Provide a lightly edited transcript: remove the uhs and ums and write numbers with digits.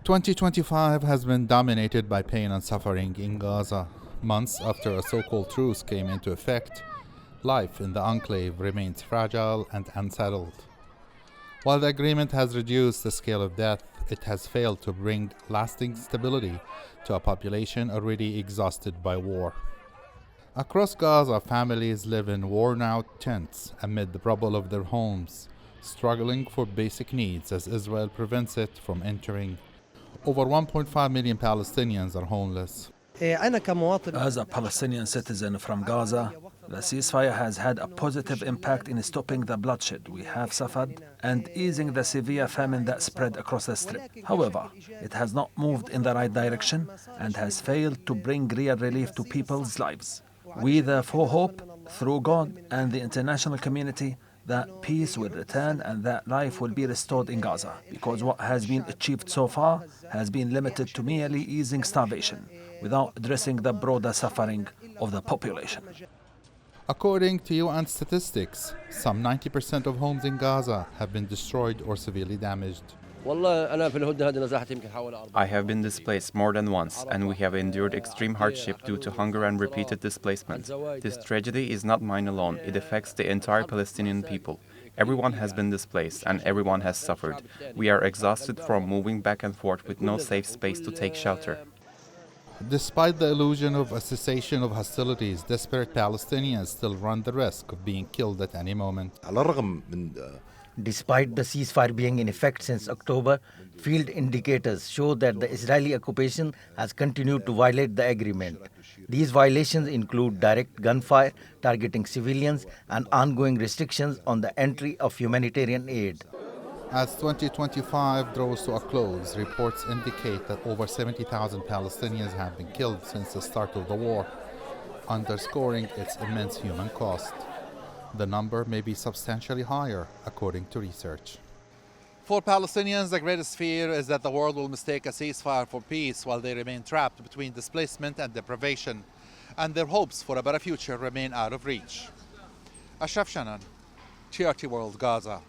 2025 has been dominated by pain and suffering in Gaza. Months after a so-called truce came into effect, life in the enclave remains fragile and unsettled. While the agreement has reduced the scale of death, it has failed to bring lasting stability to a population already exhausted by war. Across Gaza, families live in worn-out tents amid the rubble of their homes, struggling for basic needs as Israel prevents it from entering. Over 1.5 million Palestinians are homeless. As a Palestinian citizen from Gaza, the ceasefire has had a positive impact in stopping the bloodshed we have suffered and easing the severe famine that spread across the Strip. However, it has not moved in the right direction and has failed to bring real relief to people's lives. We therefore hope, through God and the international community, that peace will return and that life will be restored in Gaza, because what has been achieved so far has been limited to merely easing starvation, without addressing the broader suffering of the population. According to UN statistics, some 90% of homes in Gaza have been destroyed or severely damaged. I have been displaced more than once, and we have endured extreme hardship due to hunger and repeated displacement. This tragedy is not mine alone. It affects the entire Palestinian people. Everyone has been displaced, and everyone has suffered. We are exhausted from moving back and forth with no safe space to take shelter. Despite the illusion of a cessation of hostilities, desperate Palestinians still run the risk of being killed at any moment. Despite the ceasefire being in effect since October, field indicators show that the Israeli occupation has continued to violate the agreement. These violations include direct gunfire targeting civilians and ongoing restrictions on the entry of humanitarian aid. As 2025 draws to a close, reports indicate that over 70,000 Palestinians have been killed since the start of the war, underscoring its immense human cost. The number may be substantially higher, according to research. For Palestinians, the greatest fear is that the world will mistake a ceasefire for peace while they remain trapped between displacement and deprivation, and their hopes for a better future remain out of reach. Ashraf Shannon, TRT World, Gaza.